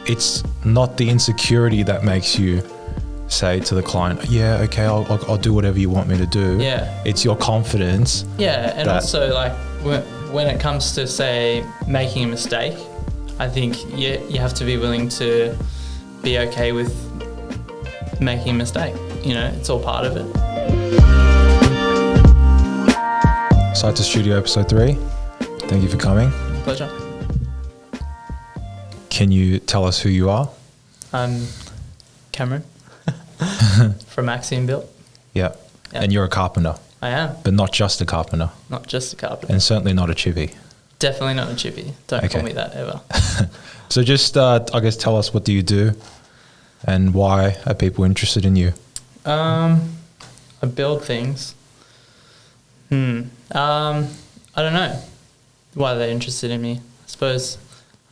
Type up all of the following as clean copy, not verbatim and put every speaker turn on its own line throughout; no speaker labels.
it's not the insecurity that makes you say to the client, yeah, okay, I'll do whatever you want me to do.
Yeah.
It's your confidence.
Yeah, and also like when it comes to, say, making a mistake, I think you have to be willing to be okay with making a mistake. You know, it's all part of it.
Site to Studio episode 3. Thank you for coming.
Pleasure.
Can you tell us who you are?
I'm Cameron from Axiom Built.
Yeah. And you're a carpenter.
I am.
But not just a carpenter.
Not just a carpenter.
And certainly not a chippy.
Definitely not a chippy. Don't call me that ever.
So just, I guess, tell us, what do you do and why are people interested in you?
I build things. I don't know why they're interested in me. I suppose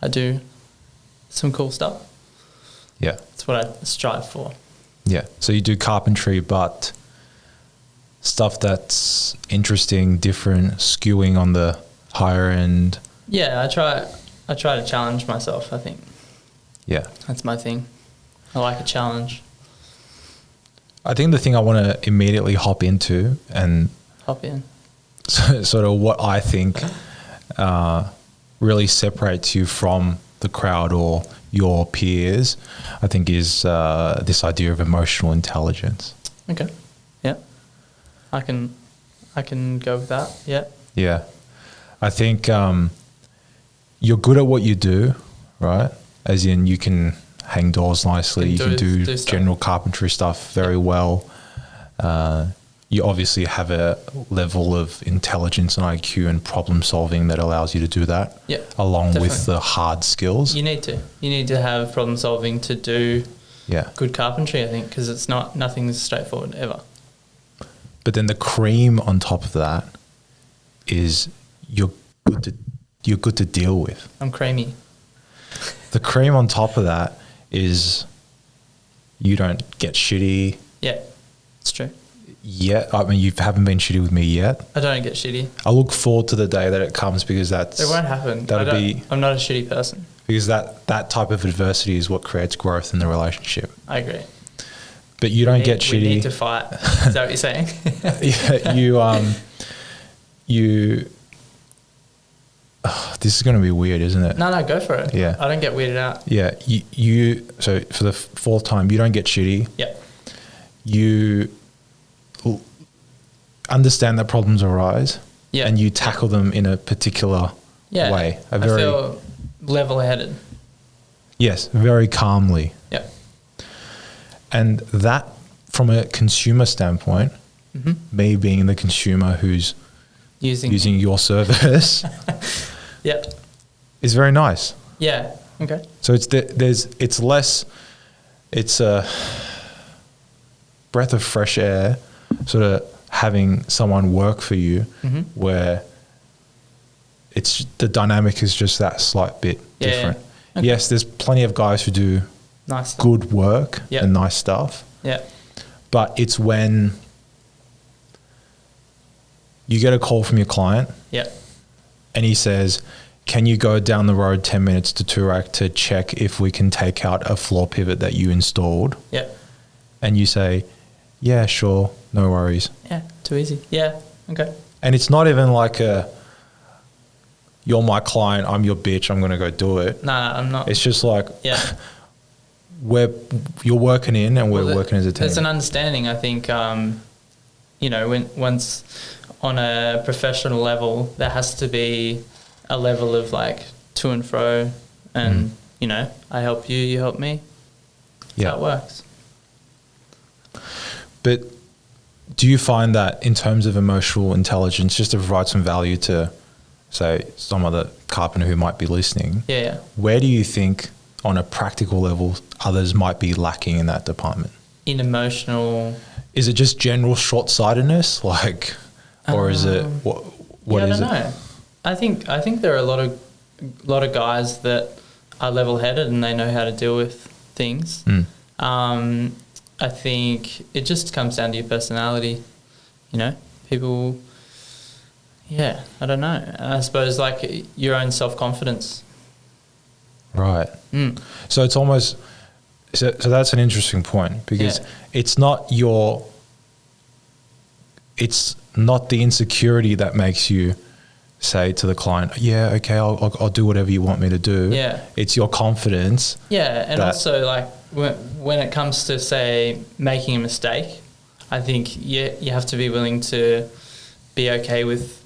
I do some cool stuff.
Yeah.
That's what I strive for.
Yeah. So you do carpentry, but stuff that's interesting, different, skewing on the higher end.
Yeah, I try to challenge myself, I think.
Yeah.
That's my thing. I like a challenge.
I think the thing I want to immediately hop into and
Hop in.
sort of what I think really separates you from the crowd or your peers, I think, is this idea of emotional intelligence.
Okay. Yeah. I can go with that. Yeah.
Yeah. I think you're good at what you do, right? As in, you can hang doors nicely, you can do general carpentry stuff very well. You obviously have a level of intelligence and IQ and problem solving that allows you to do that, along with the hard skills.
You need to have problem solving to do good carpentry, I think, because it's nothing's straightforward ever.
But then the cream on top of that is you're good to deal with.
I'm creamy.
The cream on top of that is you don't get shitty.
Yeah, it's true.
Yet, I mean, you haven't been shitty with me yet.
I don't get shitty.
I look forward to the day that it comes, because it
won't happen. I'm not a shitty person.
Because that type of adversity is what creates growth in the relationship.
I agree.
But you don't get shitty.
We need to fight. Is that what you're saying?
Yeah, this is going to be weird, isn't it?
No, go for it.
Yeah.
I don't get weirded out.
Yeah. So for the fourth time, you don't get shitty.
Yeah.
You understand that problems arise.
Yeah.
And you tackle them in a particular way.
I feel level-headed.
Yes, very calmly.
Yeah. And
that, from a consumer standpoint, me being the consumer who's using your service, is very nice.
Yeah. Okay.
So it's a breath of fresh air, sort of having someone work for you, where the dynamic is just that slight bit different. Yeah. Okay. Yes, there's plenty of guys who do
nice
good work and nice stuff.
Yeah.
But it's when you get a call from your client.
Yeah.
And he says, can you go down the road 10 minutes to Toorak to check if we can take out a floor pivot that you installed?
Yeah.
And you say, yeah, sure, no worries.
Yeah, too easy. Yeah, okay.
And it's not even like you're my client, I'm your bitch, I'm going to go do it.
Nah, I'm not.
It's just like, you're working in and we're working as a team.
There's an understanding, I think, once on a professional level, there has to be a level of like to and fro and, I help you, you help me. That's how it works.
But do you find that in terms of emotional intelligence, just to provide some value to, say, some other carpenter who might be listening, where do you think on a practical level others might be lacking in that department? In emotional... Is it just general short-sightedness, or is it what is it? I don't know.
I think there are a lot of guys that are level-headed and they know how to deal with things. I think it just comes down to your personality. People. Yeah, I don't know. I suppose like your own self-confidence.
Right. So it's almost, so that's an interesting point, because it's not the insecurity that makes you say to the client, yeah, okay, I'll do whatever you want me to do.
Yeah.
It's your confidence.
Yeah. And also, like, when it comes to, say, making a mistake, I think you have to be willing to be okay with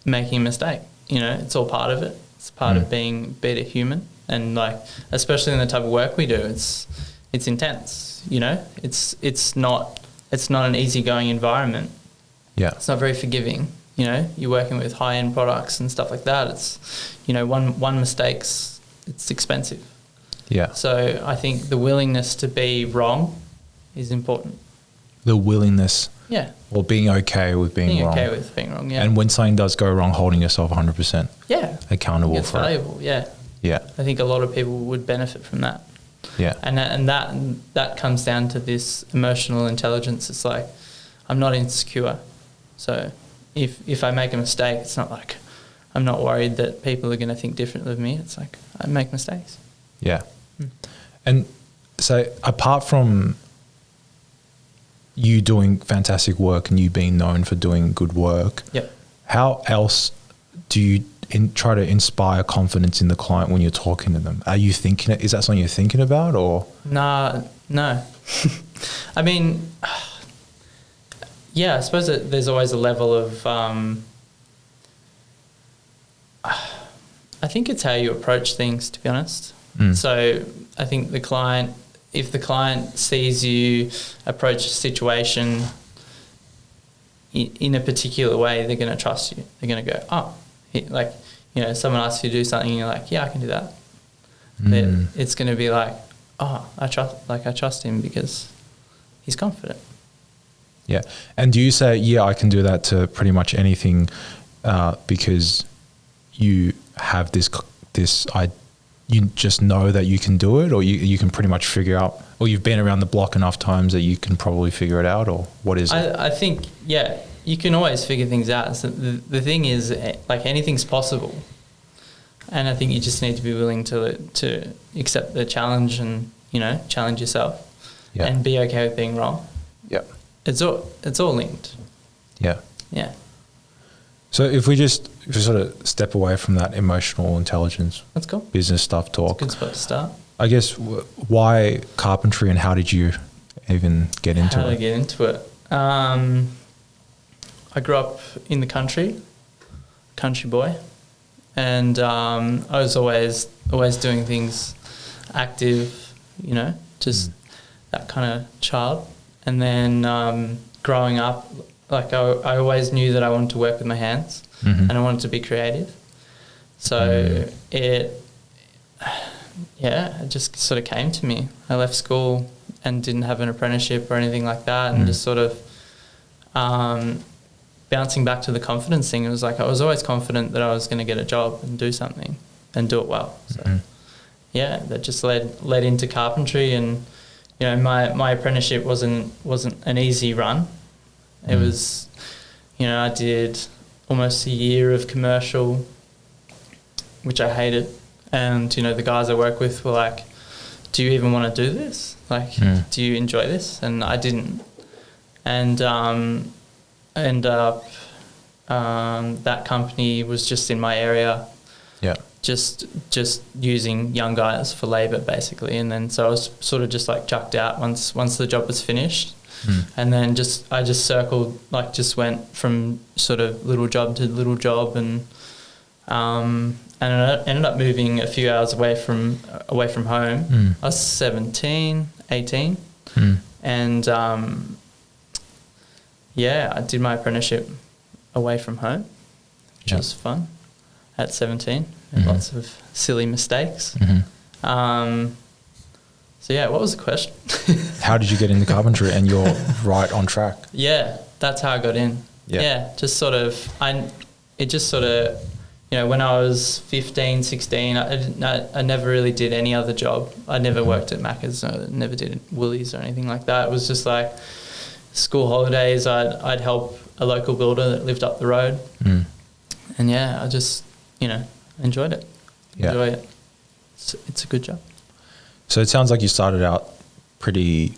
making a mistake. You know, it's all part of it. It's part of being a human. And, like, especially in the type of work we do, it's intense, you know. It's not an easygoing environment.
Yeah.
It's not very forgiving. You know, you're working with high-end products and stuff like that. It's, you know, one mistake's, it's expensive.
Yeah.
So I think the willingness to be wrong is important.
The willingness.
Yeah.
Or being okay with being wrong.
Being okay with being wrong, yeah.
And when something does go wrong, holding yourself 100% accountable for it.
It's valuable, yeah.
Yeah.
I think a lot of people would benefit from that.
Yeah.
And that comes down to this emotional intelligence. It's like, I'm not insecure. So if I make a mistake, it's not like I'm not worried that people are going to think differently of me. It's like I make mistakes.
Yeah. And so apart from you doing fantastic work and you being known for doing good work, how else do you try to inspire confidence in the client when you're talking to them? Are you thinking, is that something you're thinking about, or?
No. I mean, yeah, I suppose that there's always a level of, I think it's how you approach things, to be honest. So I think if the client sees you approach a situation in a particular way, they're going to trust you. They're going to go, oh, like, you know, someone asks you to do something and you're like, yeah, I can do that. It's going to be like, oh, I trust him because he's confident.
Yeah. And do you say, yeah, I can do that to pretty much anything because you have you just know that you can do it, or you can pretty much figure out, or you've been around the block enough times that you can probably figure it out, or what is it?
I think, yeah, you can always figure things out. So the thing is, like, anything's possible. And I think you just need to be willing to accept the challenge and, you know, challenge yourself and be okay with being wrong.
Yeah.
It's all linked.
Yeah.
Yeah.
So if we sort of step away from that emotional intelligence,
that's cool.
Business stuff talk.
It's a good spot to start.
I guess why carpentry, and how did you even get into it?
How did I get into it? I grew up in the country boy, and I was always doing things active, you know, just that kind of child. And then growing up, like I always knew that I wanted to work with my hands and I wanted to be creative. So it just sort of came to me. I left school and didn't have an apprenticeship or anything like that, and just sort of bouncing back to the confidence thing. It was like I was always confident that I was going to get a job and do something and do it well. So that just led into carpentry. And you know, my apprenticeship wasn't an easy run. It was, you know, I did almost a year of commercial, which I hated. And, you know, the guys I work with were like, do you even want to do this? Like, do you enjoy this? And I didn't. And I ended up, that company was just in my area. Yeah. Just using young guys for labour, basically. And then so I was sort of just like chucked out once the job was finished. And then I just circled, like just went from sort of little job to little job, and I ended up moving a few hours away from home. I was 17, 18, and I did my apprenticeship away from home, which was fun at 17. Made lots of silly mistakes. So what was the question?
How did you get into carpentry? And you're right on track.
Yeah, that's how I got in. Just sort of, you know, when I was 15, 16, I never really did any other job. I never worked at Macca's, I never did Woolies or anything like that. It was just like school holidays, I'd help a local builder that lived up the road. And I just, you know, enjoyed it. Enjoy it. it's a good job.
So it sounds like you started out pretty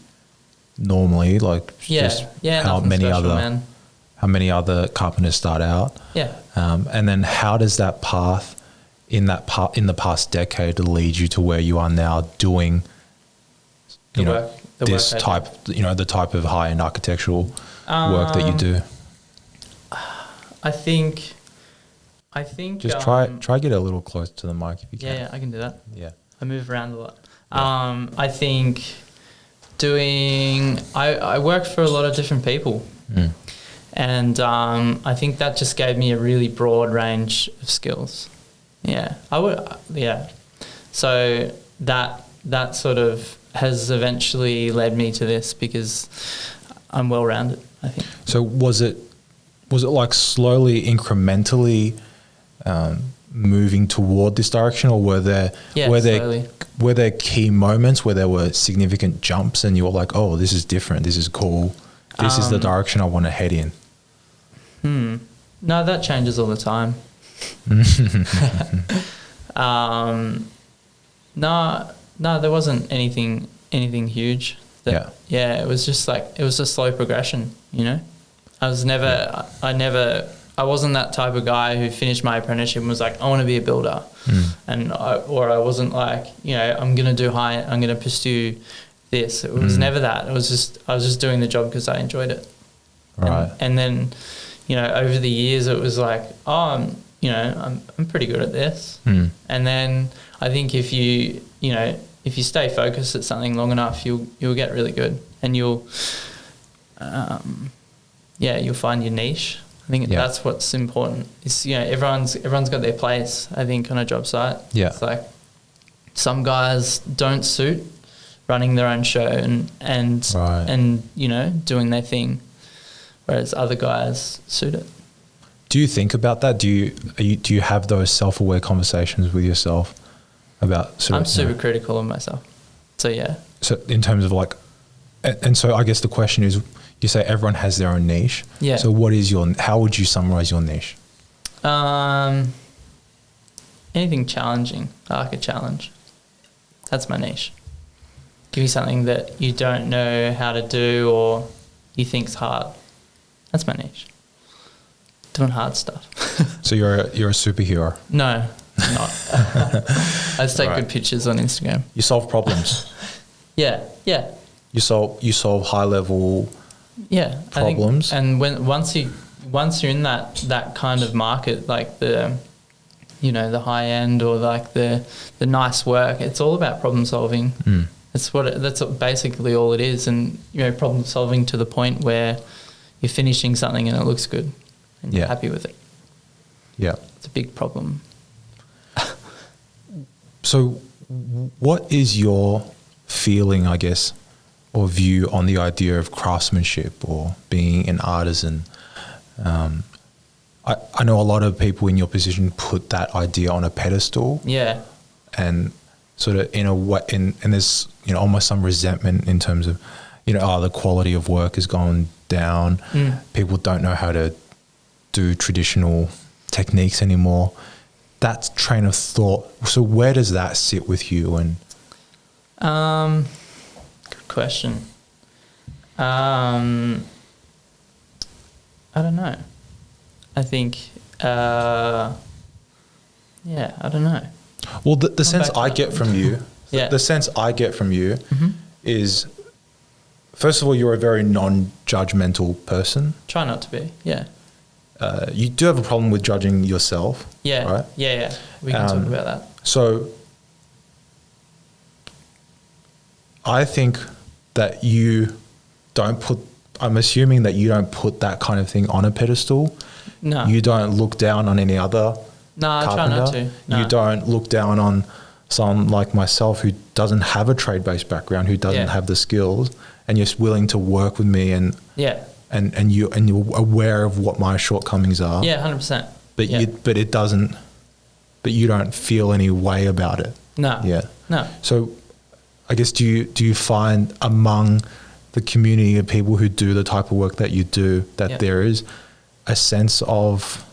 normally, like how many other carpenters start out.
Yeah.
And then how does that path in the past decade lead you to where you are now doing the type of high-end architectural work that you do?
I think
just try get a little close to the mic if you can.
Yeah, I can do that.
Yeah.
I move around a lot. I think I worked for a lot of different people. And I think that just gave me a really broad range of skills. Yeah. So that sort of has eventually led me to this because I'm well-rounded, I think.
So was it like slowly, incrementally moving toward this direction, or were there key moments where there were significant jumps and you were like, oh, this is different, this is cool, this is the direction I want to head in?
No, that changes all the time. No, there wasn't anything huge. It was just like, it was a slow progression, you know? I wasn't that type of guy who finished my apprenticeship and was like, I want to be a builder. Or I wasn't like, I'm going to pursue this. It was never that. It was just, I was just doing the job because I enjoyed it.
Right.
And then, over the years it was like, I'm pretty good at this. And then I think if you stay focused at something long enough, you'll get really good, and you'll find your niche. I think that's what's important. Is everyone's got their place, I think, on a job site.
Yeah.
It's like some guys don't suit running their own show and doing their thing, whereas other guys suit it.
Do you think about that? Do you have those self-aware conversations with yourself about
I'm super critical of myself. So yeah.
So in terms of like, and so I guess the question is, you say everyone has their own niche.
Yeah.
So how would you summarize your niche?
Anything challenging. I like a challenge. That's my niche. Give me something that you don't know how to do or you think's hard. That's my niche. Doing hard stuff. So
you're a superhero?
No, I'm not. I just take good pictures on Instagram.
You solve problems.
Yeah.
You solve high level problems.
I think, and once you're in that kind of market, like the high end or like the nice work, it's all about problem solving. That's basically all it is, and problem solving to the point where you're finishing something and it looks good and you're happy with it.
Yeah,
it's a big problem.
So, what is your feeling, I guess, or view on the idea of craftsmanship or being an artisan? I know a lot of people in your position put that idea on a pedestal.
Yeah.
And sort of in a way, and there's almost some resentment in terms of the quality of work has gone down. People don't know how to do traditional techniques anymore. That train of thought. So where does that sit with you? And
good question. I don't know. I think, I don't know.
Well, the sense I get from you, the sense I get from you is, first of all, you're a very non-judgmental person.
Try not to be, yeah.
You do have a problem with judging yourself.
Yeah,
right?
Yeah. We can talk about that.
So I think that I'm assuming that you don't put that kind of thing on a pedestal.
No.
You don't look down on any other carpenter.
I try not to. No.
You don't look down on someone like myself who doesn't have a trade-based background, who doesn't have the skills, and you're willing to work with me and you're aware of what my shortcomings are.
Yeah, 100%.
But you don't feel any way about it.
No.
Yeah.
No.
So I guess do you find among the community of people who do the type of work that you do that there is a sense of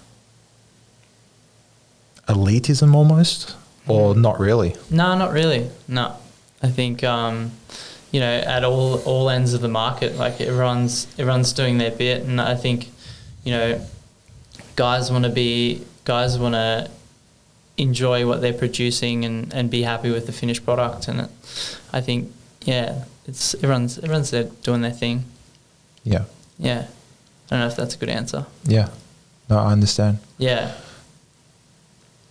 elitism almost? or not really?
No, not really. No, I think you know, at all ends of the market, like everyone's doing their bit, and I think, you know, guys want to enjoy what they're producing and be happy with the finished product, and I think it's everyone's there doing their thing.
Yeah.
Yeah. I don't know if that's a good answer.
Yeah. No, I understand.
Yeah.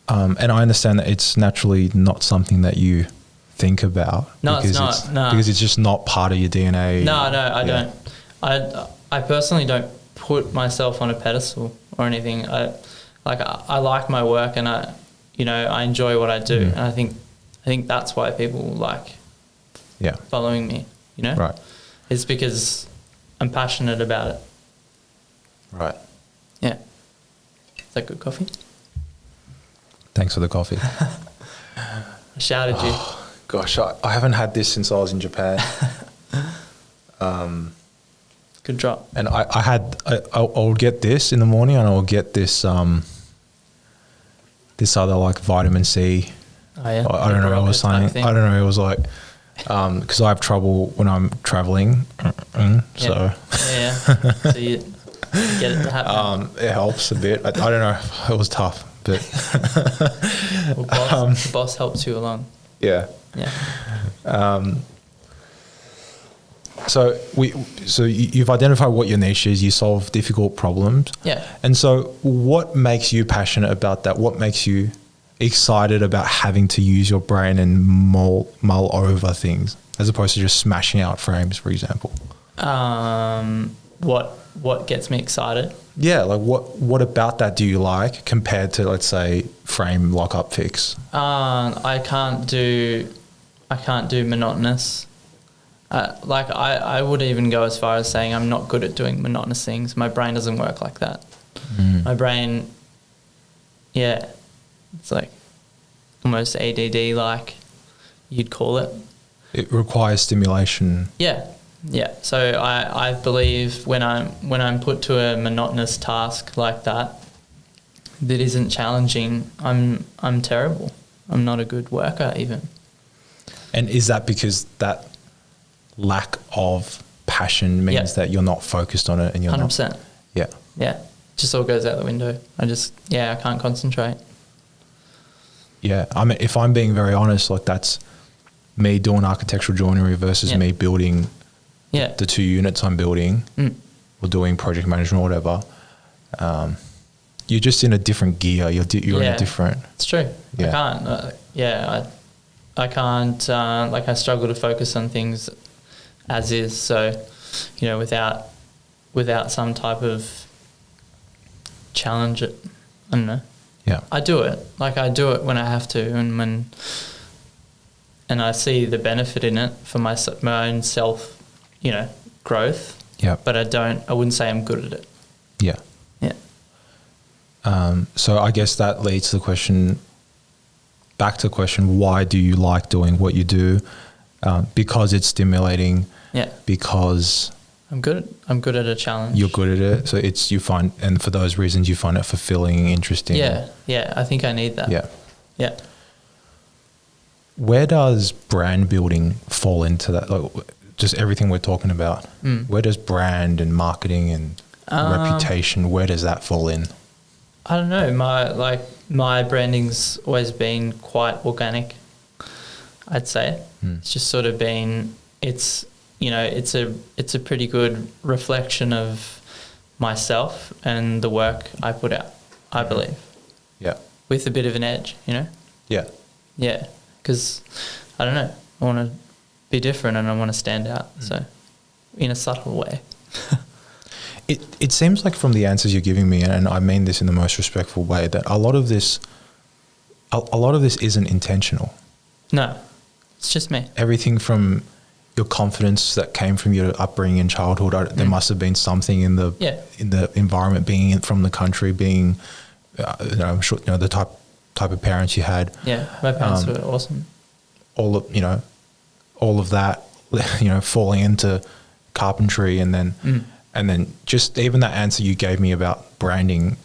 And I understand that it's naturally not something that you think about.
No, it's not. No.
Because it's just not part of your DNA.
No, I don't. I personally don't put myself on a pedestal or anything. I like my work, and I enjoy what I do, and I think that's why people like following me. You know,
right?
It's because I'm passionate about it.
Right.
Yeah. Is that good coffee?
Thanks for the coffee.
I shouted you.
Gosh, I haven't had this since I was in Japan.
Good drop.
And I'll get this in the morning, and I'll get this this other like vitamin C.
Oh yeah.
I don't know what I was saying. I don't know. It was like because I have trouble when I'm traveling. So
yeah. So you get it to happen.
It helps a bit. I don't know. It was tough, but
the boss helps you along.
Yeah.
Yeah.
So you've identified what your niche is. You solve difficult problems.
Yeah.
And so, what makes you passionate about that? What makes you excited about having to use your brain and mull over things, as opposed to just smashing out frames, for example?
What gets me excited?
Yeah, like what about that do you like compared to, let's say, frame lock-up fix?
I can't do monotonous. I would even go as far as saying I'm not good at doing monotonous things. My brain doesn't work like that. My brain, it's like almost ADD, like you'd call it.
It requires stimulation.
Yeah. So I believe when I'm put to a monotonous task like that isn't challenging, I'm terrible. I'm not a good worker even.
And is that because that lack of passion means that you're not focused on it, and you're
100%.
not? Yeah.
Yeah. Just all goes out the window. I can't concentrate.
Yeah. I mean, if I'm being very honest, like that's me doing architectural joinery versus me building the 2 units I'm building or doing project management or whatever. You're just in a different gear. You're in a different...
It's true.
Yeah.
I can't. I can't, I struggle to focus on things as is. So, without some type of challenge, I don't know.
Yeah.
I do it. I do it when I have to, and I see the benefit in it for my own self, growth.
Yeah.
But I wouldn't say I'm good at it.
Yeah.
Yeah.
So I guess that leads to the question, why do you like doing what you do? Because it's stimulating.
Yeah.
Because
I'm good at a challenge.
You're good at it. So and for those reasons you find it fulfilling, interesting.
Yeah. Yeah. I think I need that.
Yeah.
Yeah.
Where does brand building fall into that? Like just everything we're talking about. Where does brand and marketing and reputation, where does that fall in?
I don't know. My branding's always been quite organic, I'd say. It's just sort of been, it's a pretty good reflection of myself and the work I put out, I believe.
Yeah.
With a bit of an edge, Yeah. Yeah. Because, I don't know, I want to be different and I want to stand out. So, in a subtle way.
It seems like from the answers you're giving me, and I mean this in the most respectful way, that a lot of this isn't intentional.
No, it's just me.
Everything from your confidence that came from your upbringing in childhood, there must have been something in the environment, being from the country, being, I'm sure the type of parents you had.
Yeah, my parents were awesome.
All of that, falling into carpentry, and then just even that answer you gave me about branding,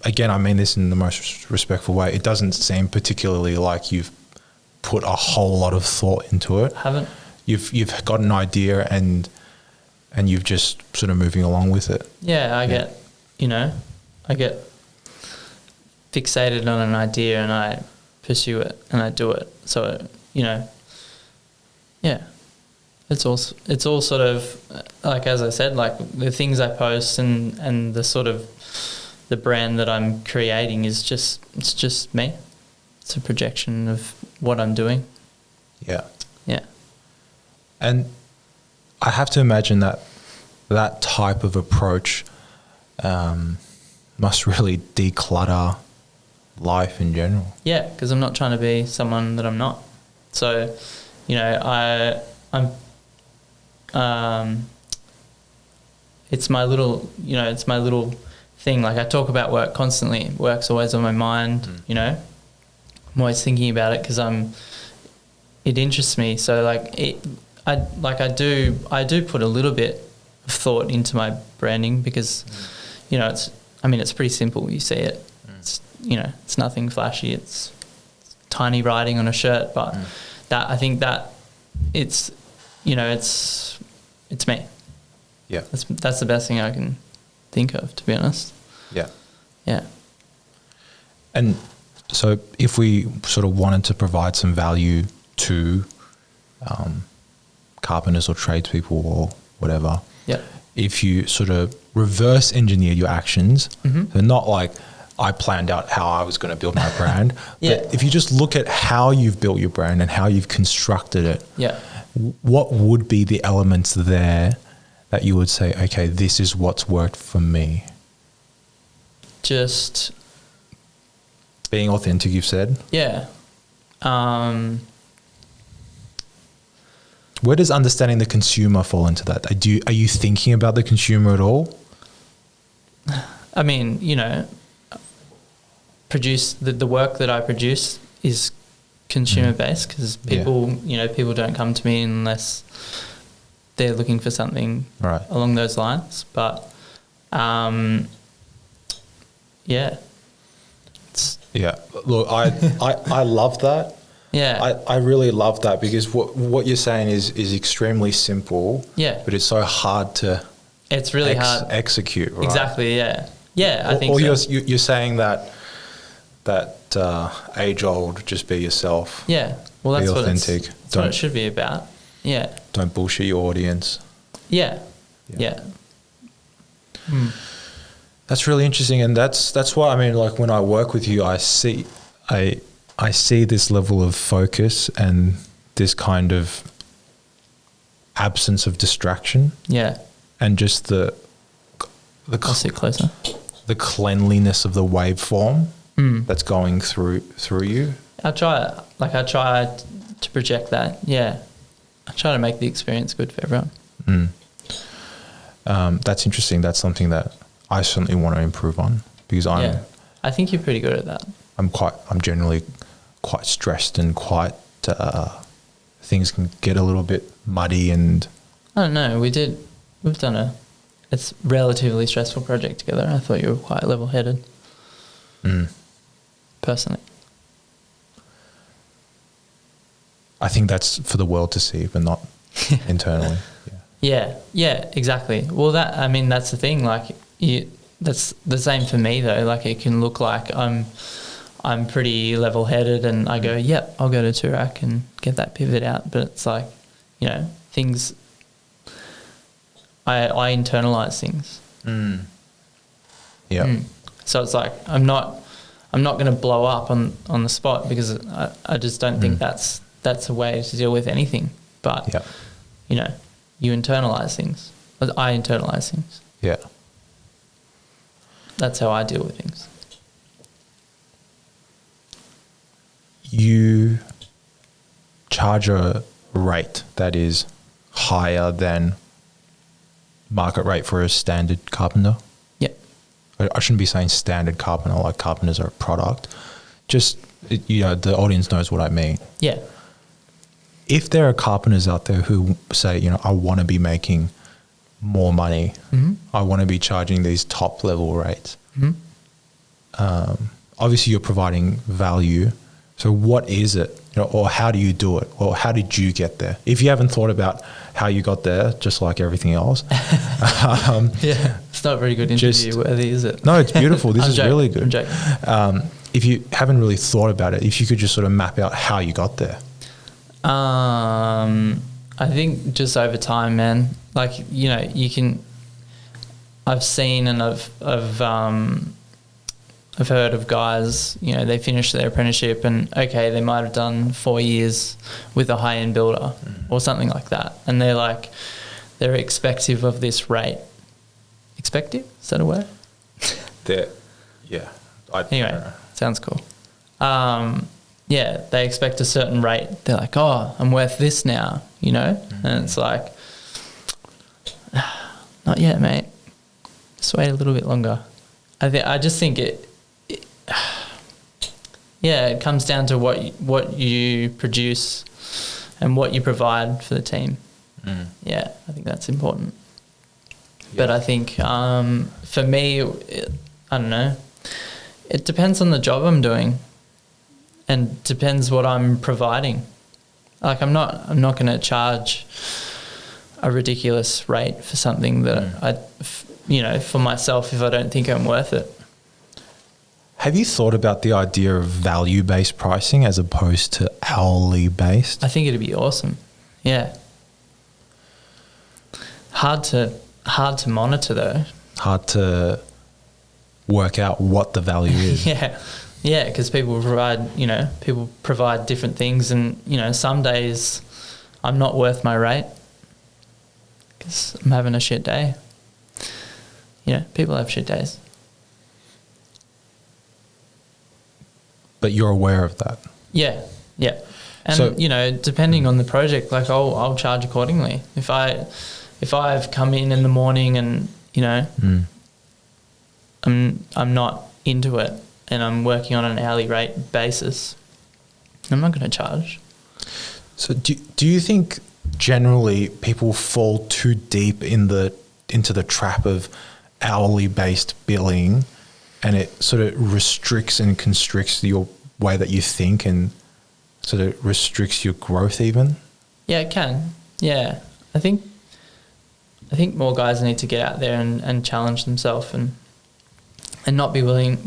again, I mean this in the most respectful way. It doesn't seem particularly like you've put a whole lot of thought into it.
Haven't.
You've got an idea and you've just sort of moving along with it.
Yeah, I get fixated on an idea and I pursue it and I do it. So, yeah. It's all sort of, like, as I said, like the things I post and the sort of the brand that I'm creating it's just me. It's a projection of what I'm doing.
Yeah.
Yeah.
And I have to imagine that type of approach must really declutter life in general.
Yeah, because I'm not trying to be someone that I'm not. So, it's my little thing. Like I talk about work constantly. Work's always on my mind. I'm always thinking about it because it interests me. So I do put a little bit of thought into my branding because, it's pretty simple. You see it. It's nothing flashy. It's tiny writing on a shirt, but I think that it's me.
Yeah.
That's the best thing I can think of, to be honest.
Yeah.
Yeah.
And so if we sort of wanted to provide some value to carpenters or tradespeople or whatever, if you sort of reverse engineer your actions, they're not like I planned out how I was going to build my brand, but if you just look at how you've built your brand and how you've constructed it, what would be the elements there that you would say, okay, this is what's worked for me?
Just
being authentic, you've said?
Yeah.
Where does understanding the consumer fall into that? Are you thinking about the consumer at all?
I mean, produce the work that I produce is consumer based because people don't come to me unless they're looking for something along those lines. But
Look, I love that.
Yeah,
I really love that because what you're saying is extremely simple.
Yeah,
but it's so hard to.
It's really hard
execute. Right?
Exactly. Yeah. Yeah, I think.
Or
so.
you're saying that age old, just be yourself.
Yeah. Well, that's
be authentic.
That's what it should be about. Yeah.
Don't bullshit your audience.
Yeah. Yeah.
That's really interesting, and that's why, I mean, like when I work with you, I see this level of focus and this kind of absence of distraction.
Yeah.
And just the
I'll sit closer.
The cleanliness of the waveform that's going through you.
I try to project that. Yeah. I try to make the experience good for everyone.
That's interesting. That's something that I certainly want to improve on because
I think you're pretty good at that.
I'm generally quite stressed and quite things can get a little bit muddy and
I don't know. We've done it's relatively stressful project together. I thought you were quite level-headed. Personally.
I think that's for the world to see, but not internally.
Yeah, exactly. Well, that's the thing. Like, that's the same for me though. Like, it can look like I'm pretty level-headed, and I go, yep, I'll go to Turak and get that pivot out. But it's like, things. I internalize things.
Yeah.
So it's like I'm not going to blow up on the spot because I just don't think that's a way to deal with anything. But you internalize things. I internalize things.
Yeah.
That's how I deal with things.
You charge a rate that is higher than market rate for a standard carpenter?
Yeah.
I shouldn't be saying standard carpenter, like carpenters are a product. Just, the audience knows what I mean.
Yeah.
If there are carpenters out there who say, I want to be making more money, I want to be charging these top level rates, Obviously, you're providing value. So what is it? Or how do you do it? Or how did you get there? If you haven't thought about how you got there, just like everything else.
It's not a very good interview worthy, is it?
No, it's beautiful. This is
joking,
really good.
I'm joking.
If you haven't really thought about it, if you could just sort of map out how you got there.
I think just over time, man. Like, you can. I've seen and I've heard of guys, they finish their apprenticeship and, okay, they might have done 4 years with a high-end builder or something like that. And they're expective of this rate. Expective? Is that a word? Anyway, sounds cool. They expect a certain rate. They're like, oh, I'm worth this now, And it's like, not yet, mate. Just wait a little bit longer. I just think it comes down to what you produce and what you provide for the team. I think that's important. But I think for me, I don't know. It depends on the job I'm doing, and depends what I'm providing. Like I'm not going to charge a ridiculous rate for something that for myself if I don't think I'm worth it.
Have you thought about the idea of value-based pricing as opposed to hourly-based?
I think it'd be awesome. Yeah. Hard to monitor though. Hard
to work out what the value is.
Yeah, because people provide different things, and some days I'm not worth my rate because I'm having a shit day. People have shit days.
But you're aware of that.
Yeah. And depending on the project, like I'll charge accordingly. If I've come in the morning and I'm not into it and I'm working on an hourly rate basis, I'm not going to charge.
So do you think generally people fall too deep into the trap of hourly based billing, and it sort of restricts and constricts your way that you think and sort of restricts your growth even?
Yeah, it can. Yeah. I think more guys need to get out there and challenge themselves and not be willing,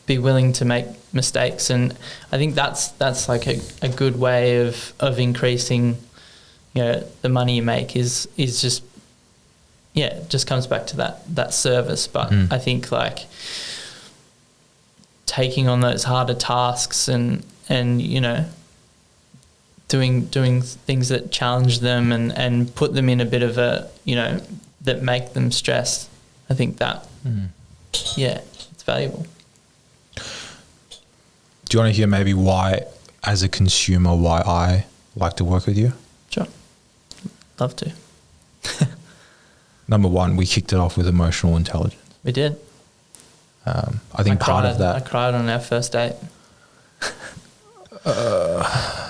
be willing to make mistakes. And I think that's like a good way of increasing, the money you make is just, it just comes back to that service. But I think like taking on those harder tasks and doing things that challenge them and put them in a bit of a, that make them stressed. I think that, it's valuable.
Do you want to hear maybe why, as a consumer, why I like to work with you?
Sure. Love to.
Number one, we kicked it off with emotional intelligence.
We did.
I think part of that.
I cried on our first date.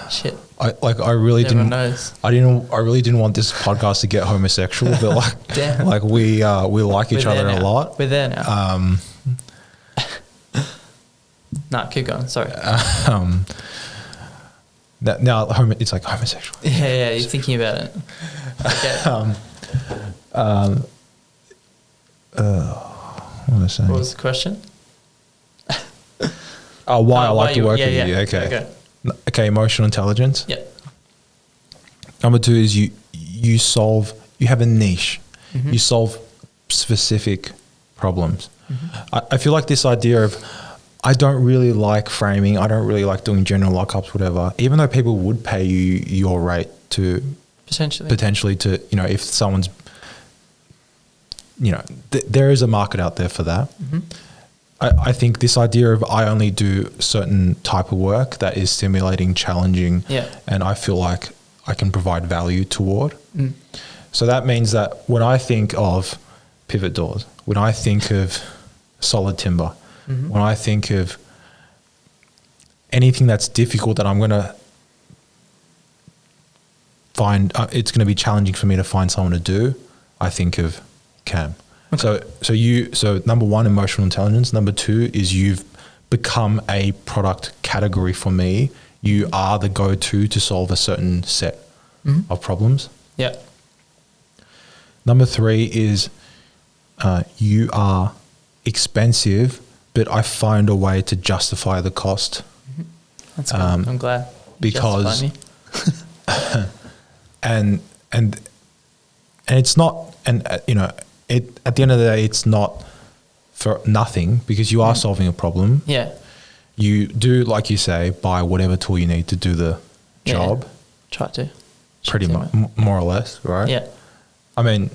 Shit.
I really didn't want this podcast to get homosexual, but like we like each other a lot.
We're there now. Nah, keep going. Sorry.
Now it's like homosexual.
Yeah, you're thinking about it. Okay.
What was I saying?
What was the question?
Why I like to work with you. Okay, emotional intelligence.
Yep.
Number two is you have a niche. Mm-hmm. You solve specific problems. Mm-hmm. I feel like this idea of I don't really like framing, I don't really like doing general lockups, whatever, even though people would pay you your rate to potentially to, if someone's, there is a market out there for that. Mm-hmm. I think this idea of I only do certain type of work that is stimulating, challenging, and I feel like I can provide value toward. Mm. So that means that when I think of pivot doors, when I think of solid timber, mm-hmm. when I think of anything that's difficult that I'm going to find, it's going to be challenging for me to find someone to do, I think of Cam. Okay. So number one, emotional intelligence. Number two is you've become a product category for me. You are the go-to to solve a certain set of problems.
Yeah.
Number three is you are expensive, but I find a way to justify the cost.
That's good. I'm glad.
Because and it's not, and it at the end of the day, it's not for nothing, because you are solving a problem.
Yeah.
You do, like you say, buy whatever tool you need to do the job.
Try to.
Pretty much, more or less, right?
Yeah.
I mean,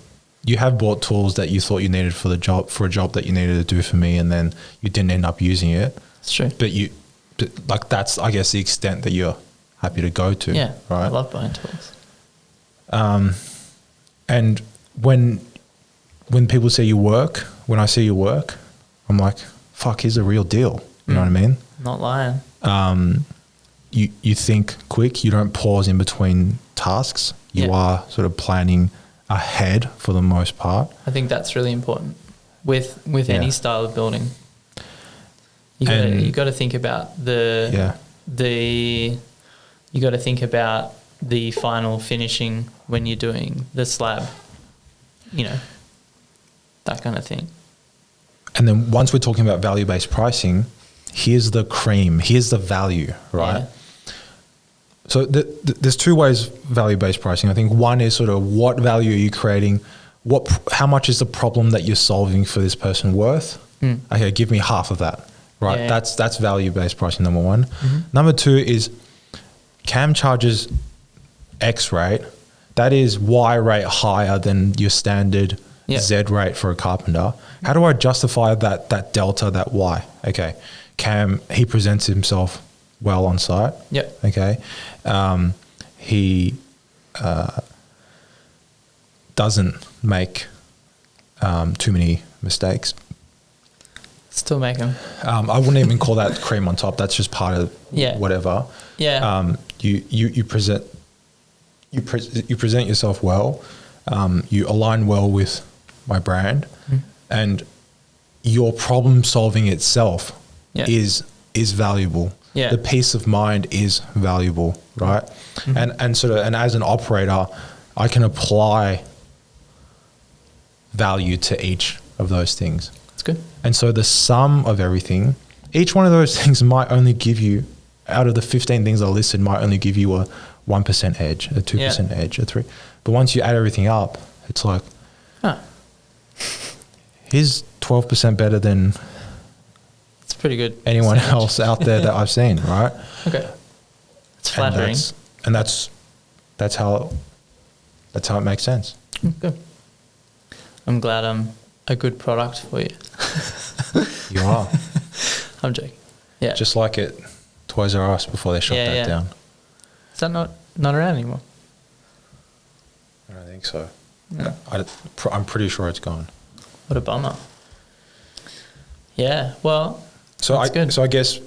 you have bought tools that you thought you needed for a job that you needed to do for me, and then you didn't end up using it.
It's true.
But that's, I guess, the extent that you're happy to go to.
Yeah.
Right.
I love buying tools.
And when people say you work, when I see you work, I'm like, fuck, he's a real deal. You know what I mean?
Not lying.
You think quick. You don't pause in between tasks. You are sort of planning ahead for the most part.
I think that's really important with any style of building. You got to think about you got to think about the final finishing when you're doing the slab. That kind of thing.
And then once we're talking about value-based pricing, here's the cream, here's the value, right? Yeah. So there's two ways value-based pricing. I think one is sort of what value are you creating? How much is the problem that you're solving for this person worth? Okay, give me half of that, right? Yeah. That's value-based pricing, number one. Number two is Cam charges X rate. That is Y rate higher than your standard Z rate for a carpenter. How do I justify that delta, that Y? Okay, Cam, he presents himself well on site.
Yep.
Okay. He doesn't make too many mistakes.
Still make them.
I wouldn't even call that cream on top. That's just part of whatever.
Yeah.
You present yourself well. You align well with my brand, and your problem solving itself is valuable. Yeah. The peace of mind is valuable, right? And as an operator, I can apply value to each of those things.
That's good. And
so the sum of everything, each one of those things might only give you, out of the 15 things I listed, might only give you a 1% edge, a 2% edge, a 3%. But once you add everything up, it's like, he's 12% better than
it's pretty good
anyone else out there that I've seen, right?
Okay. It's flattering.
And that's how it makes sense.
Good. I'm glad I'm a good product for you.
You are.
I'm joking. Yeah.
Just like it Toys R Us before they shut that down.
Is that not around anymore?
I don't think so.
Yeah.
I'm pretty sure it's gone.
What a bummer. Yeah, well,
that's good. So I guess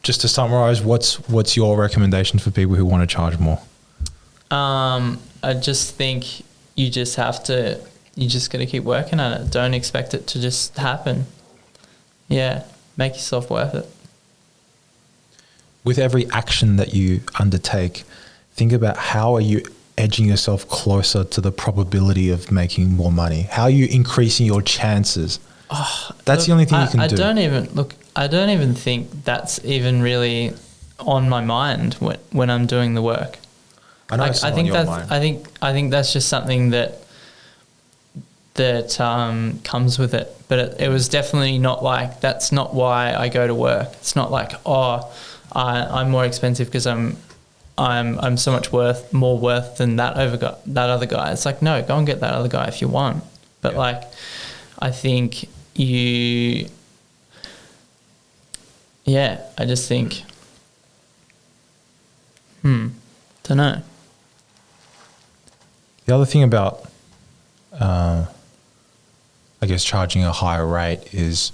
just to summarize, what's your recommendation for people who want to charge more?
I just think you just got to keep working at it. Don't expect it to just happen. Yeah, make yourself worth it.
With every action that you undertake, think about how are you edging yourself closer to the probability of making more money? How are you increasing your chances? That's the only thing you can do.
I don't even think that's even really on my mind when I'm doing the work.
I know it's not on your mind.
I think that's just something that comes with it. But it was definitely not like, that's not why I go to work. It's not like, I'm more expensive because I'm so much more worth than that other guy. It's like, no, go and get that other guy if you want. But I think I just think, don't know.
The other thing about, I guess, charging a higher rate is,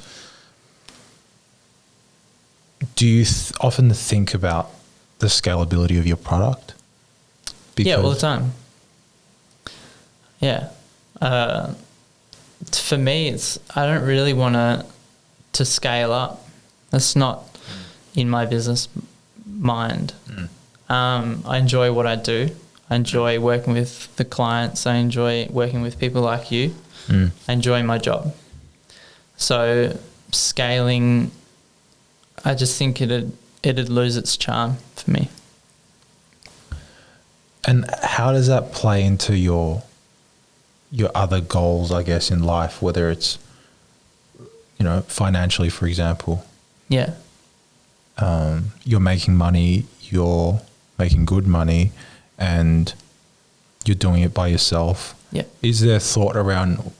do you often think about the scalability of your product?
All the time. Yeah. for me, I don't really want to scale up. That's not in my business mind. I enjoy what I do. I enjoy working with the clients. I enjoy working with people like you. I enjoy my job. So scaling, I just think it'd lose its charm for me.
And how does that play into your other goals, I guess, in life, whether it's, financially, for example?
Yeah.
You're making money, you're making good money, and you're doing it by yourself.
Yeah.
Is there thought around,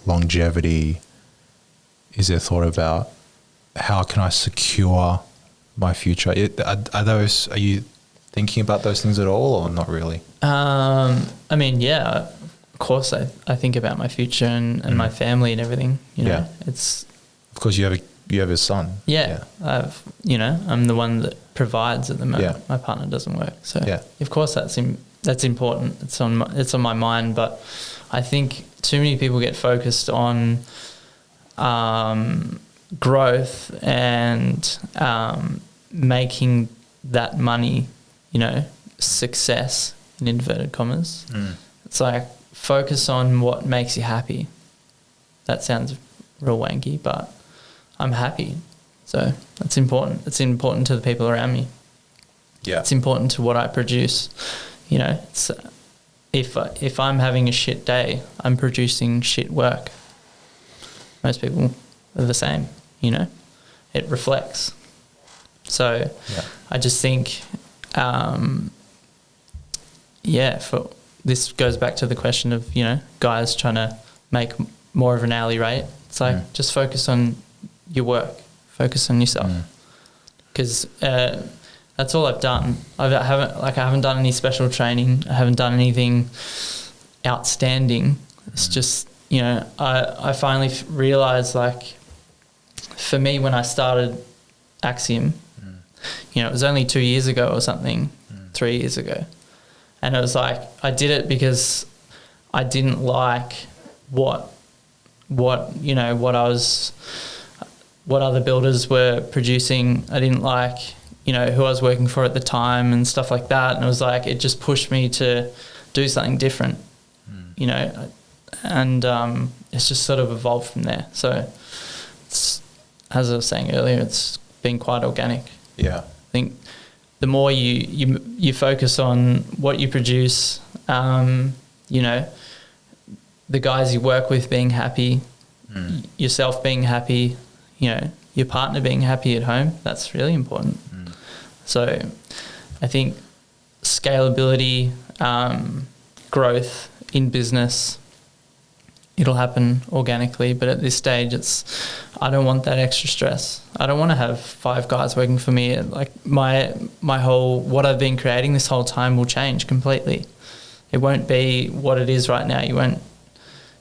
longevity? Is there thought about how can I secure my future? Are you thinking about those things at all, or not really?
I mean, yeah, of course I think about my future and my family and everything,
Yeah.
It's
of course you have a son.
Yeah. I'm the one that provides at the moment.
Yeah.
My partner doesn't work. So
yeah.
Of course that's important. It's on my mind, but I think too many people get focused on growth and making that money, success in inverted commas. It's like focus on what makes you happy. That sounds real wanky, but I'm happy. So that's important. It's important to the people around me.
Yeah.
It's important to what I produce. It's, if I'm having a shit day, I'm producing shit work. Most people are the same, It reflects. So I just think, this goes back to the question of, guys trying to make more of an hourly rate. It's like, just focus on your work, focus on yourself. Because that's all I've done. I haven't done any special training. I haven't done anything outstanding. It's just, I finally realized, for me, when I started Axiom, it was only 2 years ago or something, 3 years ago. And it was like, I did it because I didn't like what other builders were producing. I didn't like, who I was working for at the time and stuff like that. And it was like, it just pushed me to do something different, and it's just sort of evolved from there. So it's, as I was saying earlier, it's been quite organic.
Yeah.
I think the more you focus on what you produce, the guys you work with being happy, yourself being happy, your partner being happy at home, that's really important. So I think scalability, growth in business, it'll happen organically, but at this stage I don't want that extra stress. I don't want to have 5 guys working for me. Like my whole, what I've been creating this whole time will change completely. It won't be what it is right now. You won't,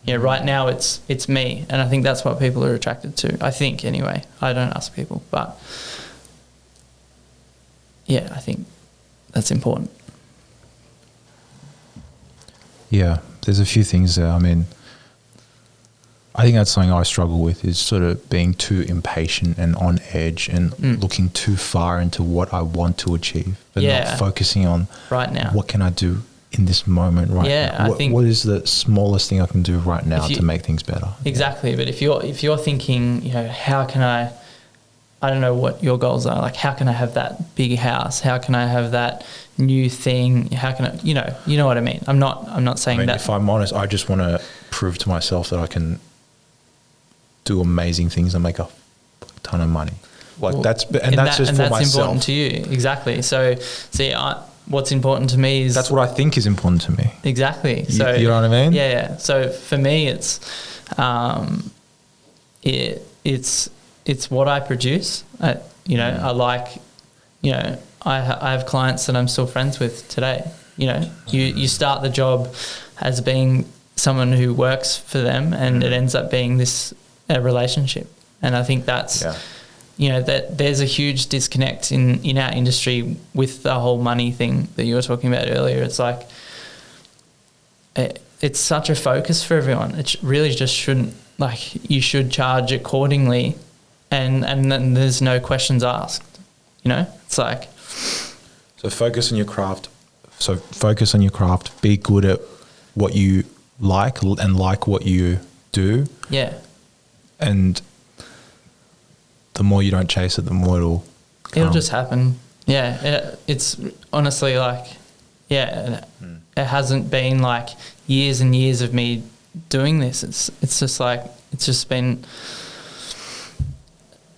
right now it's me. And I think that's what people are attracted to. I think anyway, I don't ask people, but yeah, I think that's important.
Yeah. There's a few things there. I mean, I think that's something I struggle with, is sort of being too impatient and on edge and looking too far into what I want to achieve, but not focusing on
right now.
What can I do in this moment right now? What is the smallest thing I can do right now to make things better?
Exactly. Yeah. But if you're thinking, how can I don't know what your goals are. Like, how can I have that big house? How can I have that new thing? How can I, you know what I mean? I'm not saying that.
If I'm honest, I just want to prove to myself that I can do amazing things and make a ton of money. That's just for myself.
That's important to you. Exactly. So see, what's important to me is,
that's what I think is important to me.
Exactly. So
you know what I mean?
Yeah. So for me, it's what I produce. I like, I have clients that I'm still friends with today. You start the job as being someone who works for them, and it ends up being a relationship. And I think that's, that there's a huge disconnect in our industry with the whole money thing that you were talking about earlier. It's like, it's such a focus for everyone. It really just shouldn't like you should charge accordingly, and then there's no questions asked. You know, it's like.
So focus on your craft. Be good at what you like and like what you do.
Yeah.
And the more you don't chase it, the more it'll
just happen. Yeah. It's honestly like, it hasn't been like years and years of me doing this. It's just like, it's just been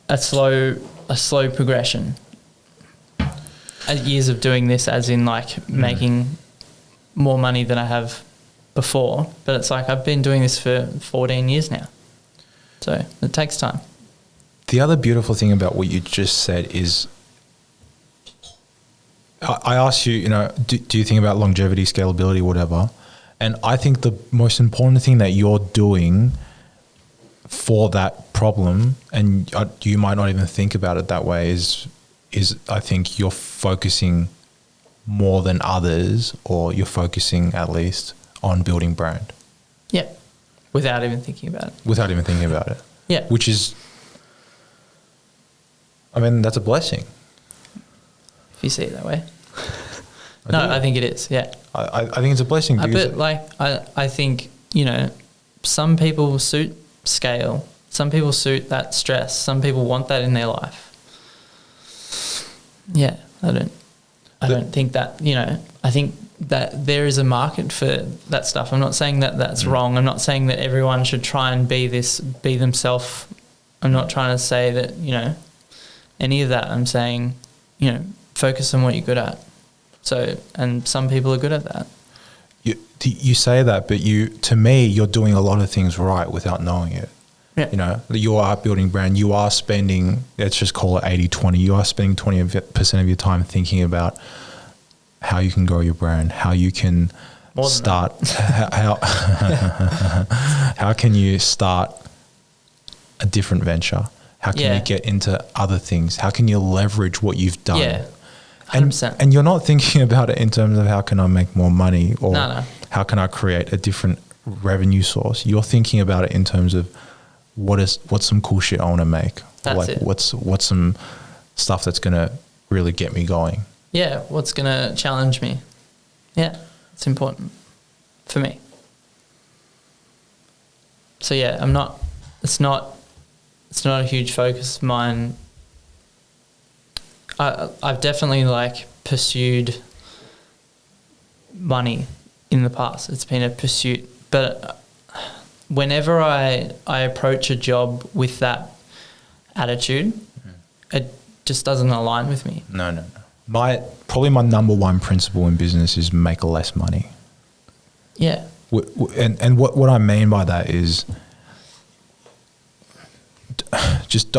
a slow progression. Years of doing this, as in like making more money than I have before, but it's like I've been doing this for 14 years now, so it takes time.
The other beautiful thing about what you just said is, I asked you, you know, do you think about longevity, scalability, whatever? And I think the most important thing that you're doing for that problem, and you might not even think about it that way, is I think you're focusing more than others, or you're focusing at least on building brand.
Yeah. Without even thinking about it. Yeah.
Which is, I mean, that's a blessing.
If you see it that way. I think it is. Yeah.
I think it's a blessing.
But I think, you know, some people suit scale. Some people suit that stress. Some people want that in their life. Yeah, I don't think that, you know, I think that there is a market for that stuff. I'm not saying that that's wrong. I'm not saying that everyone should try and be themselves. I'm not trying to say that, you know, any of that. I'm saying, you know, focus on what you're good at. So, and some people are good at that.
You say that, but to me, you're doing a lot of things right without knowing it.
Yeah.
You know, you are building brand. You are spending, let's just call it 80-20. You are spending 20% of your time thinking about how you can grow your brand, how you can start, how can you start a different venture? How can you get into other things? How can you leverage what you've done?
Yeah, 100%.
And you're not thinking about it in terms of how can I make more money, or how can I create a different revenue source. You're thinking about it in terms of what's some cool shit I want to make.
That's it.
What's some stuff that's going to really get me going.
Yeah, what's going to challenge me. Yeah, it's important for me. So yeah, it's not a huge focus of mine. I've definitely like pursued money in the past. It's been a pursuit, but whenever I approach a job with that attitude, it just doesn't align with me.
No. Probably my number one principle in business is make less money.
Yeah.
And what I mean by that is just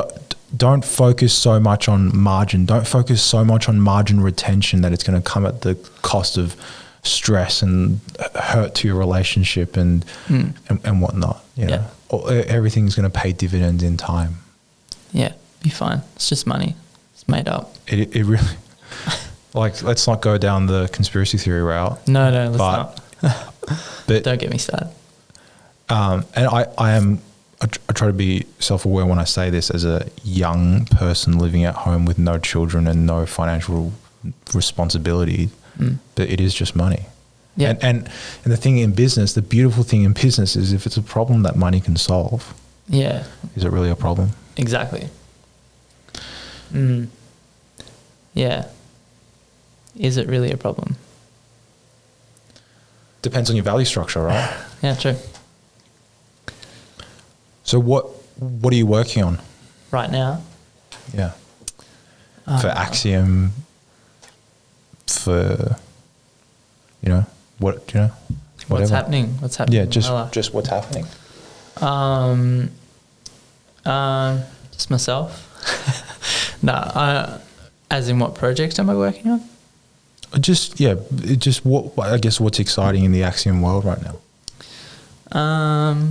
don't focus so much on margin. Don't focus so much on margin retention that it's going to come at the cost of stress and hurt to your relationship and whatnot. You know, everything's going to pay dividends in time.
Yeah, be fine. It's just money. It's made up.
It really, like, let's not go down the conspiracy theory route.
No, let's not.
But
don't get me started.
And I try to be self-aware when I say this as a young person living at home with no children and no financial responsibility. But it is just money. Yeah. And the thing in business, the beautiful thing in business is if it's a problem that money can solve.
Yeah.
Is it really a problem?
Exactly. Yeah. Is it really a problem?
Depends on your value structure, right?
Yeah, true.
So what are you working on
right now?
Yeah. For Axiom, for, you know, whatever.
What's happening?
Yeah, just what's happening.
Just myself. As in what project am I working on?
Just what, I guess, what's exciting in the Axiom world right now?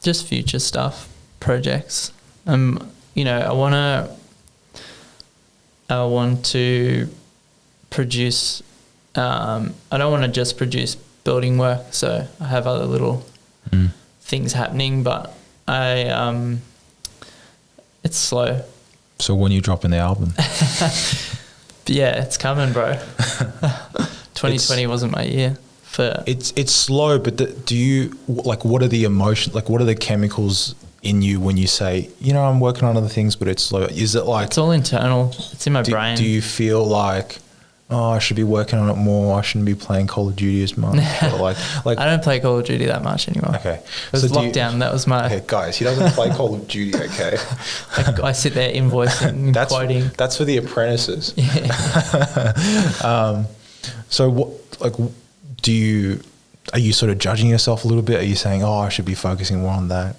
Just future stuff, projects. You know, I want to produce. I don't want to just produce building work, so I have other little things happening, but it's slow.
So when you dropping the album?
Yeah, it's coming, bro. 2020 wasn't my year.
It's slow, but do you, like, what are the emotions, like what are the chemicals in you when you say, you know, I'm working on other things, but it's slow? Is it like...
It's all internal. It's in my brain.
Do you feel like, oh, I should be working on it more, I shouldn't be playing Call of Duty as much? Or like
I don't play Call of Duty that much anymore.
Okay.
It was lockdown. That was my...
Okay, guys, he doesn't play Call of Duty, okay?
I sit there invoicing and quoting.
That's for the apprentices. Yeah. So what, like, are you sort of judging yourself a little bit? Are you saying, oh, I should be focusing more on that?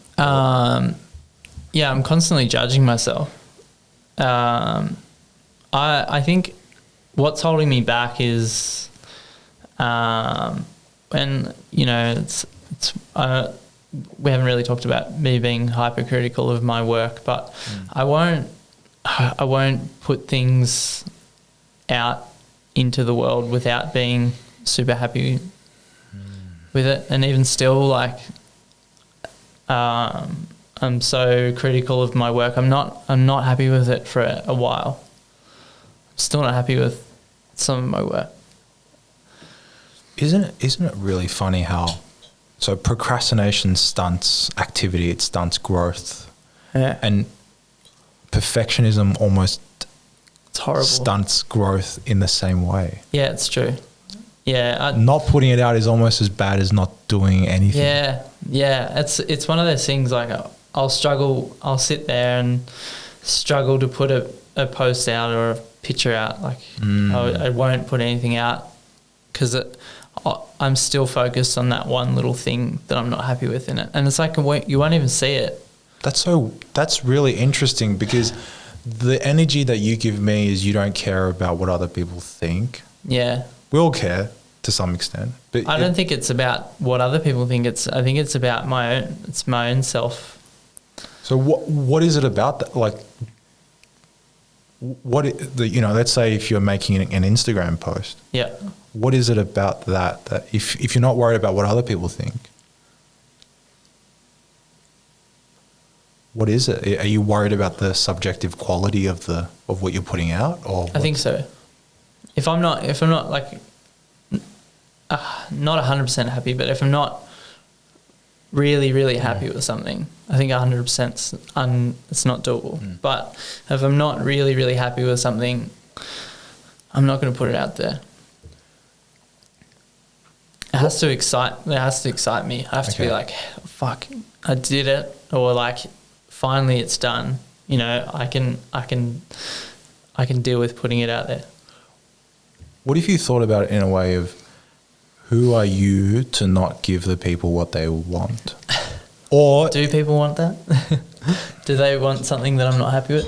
Yeah, I'm constantly judging myself. I think what's holding me back is when, you know, we haven't really talked about me being hypercritical of my work, but I won't put things out into the world without being super happy with it. And even still, like, I'm so critical of my work. I'm not happy with it for a while. I'm still not happy with some of my work.
Isn't it really funny how, so procrastination stunts activity, it stunts growth.
Yeah.
And perfectionism almost,
it's horrible,
stunts growth in the same way.
Yeah, it's true. Yeah.
Not putting it out is almost as bad as not doing anything.
Yeah. Yeah. It's one of those things, like, I'll sit there and struggle to put a post out or a picture out. Like, I won't put anything out because I'm still focused on that one little thing that I'm not happy with in it. And it's like, you won't even see it.
That's really interesting, because the energy that you give me is you don't care about what other people think.
Yeah.
We all care to some extent. But
I don't think it's about what other people think. I think it's about my own self.
So what is it about that? Like, let's say if you're making an Instagram post.
Yeah.
What is it about that if you're not worried about what other people think, what is it? Are you worried about the subjective quality of what you're putting out, or
I think so. If I'm not like not 100% happy, but if I'm not really, really happy with something, I think 100% it's not doable. But if I'm not really, really happy with something, I'm not going to put it out there. It has to excite me. I have to be like, fuck, I did it, or like, finally it's done. You know, I can deal with putting it out there.
What if you thought about it in a way of, who are you to not give the people what they want? Or
do people want that? Do they want something that I'm not happy with?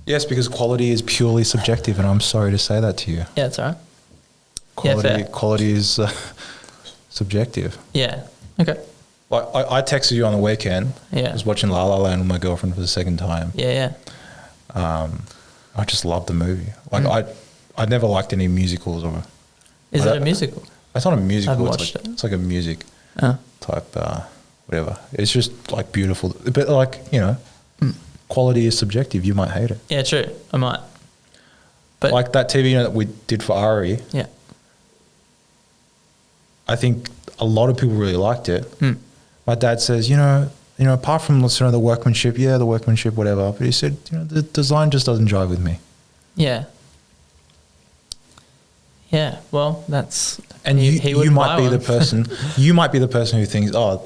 Yes, because quality is purely subjective, and I'm sorry to say that to you.
Yeah, it's all right.
Quality is subjective.
Yeah. Okay.
Like I texted you on the weekend.
Yeah.
I was watching La La Land with my girlfriend for the second time.
Yeah.
I just loved the movie. Like I never liked any musicals or.
Is it a musical?
It's not a musical.
I haven't watched it.
It's like a music type whatever. It's just like beautiful, but like, you know, quality is subjective. You might hate it.
Yeah, true. I might. But
like that TV that we did for Ari.
Yeah.
I think a lot of people really liked it. My dad says, you know, apart from the workmanship, whatever. But he said, the design just doesn't jive with me.
Yeah. Yeah. Well, that's,
and you might be the person. You might be the person who thinks, oh,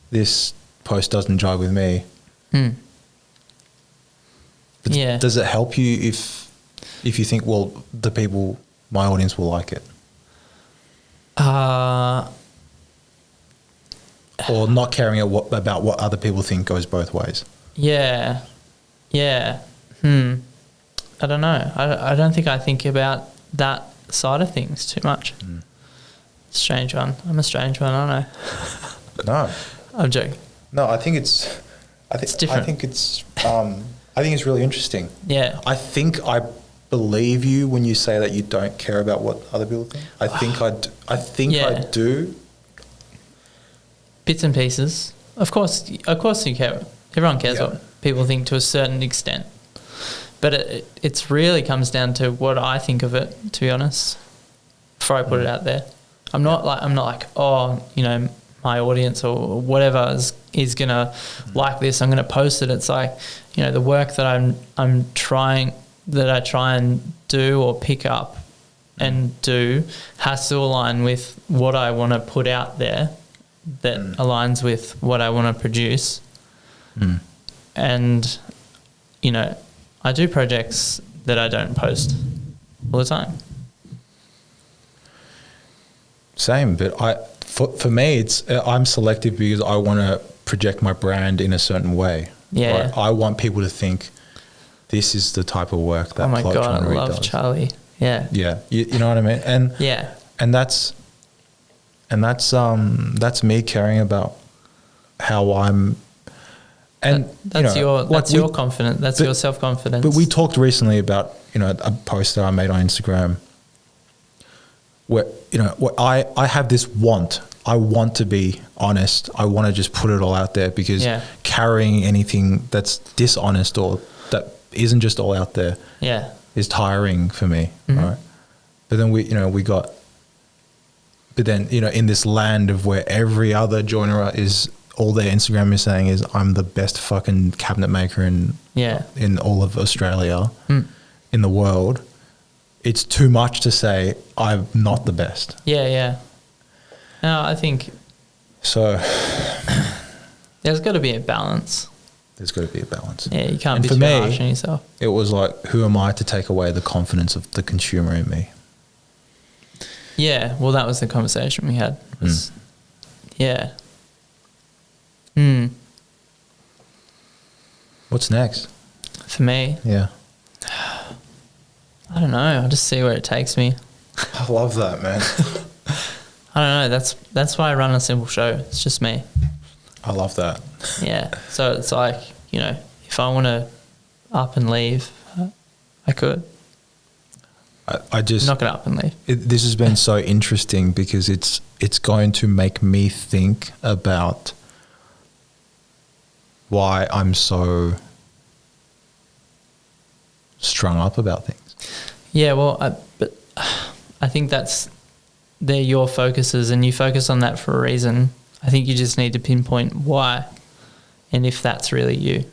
this post doesn't jive with me. But
yeah.
Does it help you if you think, well, my audience will like it? Or not caring about what other people think goes both ways.
Yeah. Yeah. I don't know. I don't think I think about that side of things too much. Strange one. I'm a strange one, aren't I?
No.
I'm joking.
No, I think it's different. I think it's really interesting.
Yeah.
I think I believe you when you say that you don't care about what other people think. I think I do.
bits and pieces. Of course you care. Everyone cares what people think to a certain extent. But it really comes down to what I think of it, to be honest, before I put it out there. I'm not like, oh, you know, my audience or whatever is going to like this, I'm going to post it. It's like, you know, the work that I try and do or pick up and do has to align with what I want to put out there that aligns with what I want to produce. And, you know, I do projects that I don't post all the time.
Same, but for me, I'm selective because I want to project my brand in a certain way.
Yeah.
Right? I want people to think this is the type of work that
Plot Joinery does. Oh my God, I love Charley. Yeah.
Yeah. You know what I mean? And
yeah.
And that's me caring about how I'm. And
that's your confidence. That's your self-confidence.
But we talked recently about, you know, a post that I made on Instagram where, you know, what I have this want. I want to be honest. I want to just put it all out there because carrying anything that's dishonest or that isn't just all out there is tiring for me. Right. But then but then, you know, in this land of where every other joiner is, all their Instagram is saying is, I'm the best fucking cabinet maker in all of Australia, in the world. It's too much to say I'm not the best.
Yeah, yeah. No, I think
so.
There's got to be a balance.
There's got to be a balance.
Yeah, you can't be too harsh on yourself.
It was like, who am I to take away the confidence of the consumer in me?
Yeah, well, that was the conversation we had. Yeah.
What's next?
For me?
Yeah.
I don't know. I'll just see where it takes me.
I love that, man.
I don't know. That's why I run a simple show. It's just me.
I love that.
Yeah. So it's like, you know, if I want to up and leave, I could.
I just...
I'm not going to up and leave.
This has been so interesting because it's going to make me think about why I'm so strung up about things.
Yeah, well, but I think they're your focuses and you focus on that for a reason. I think you just need to pinpoint why and if that's really you.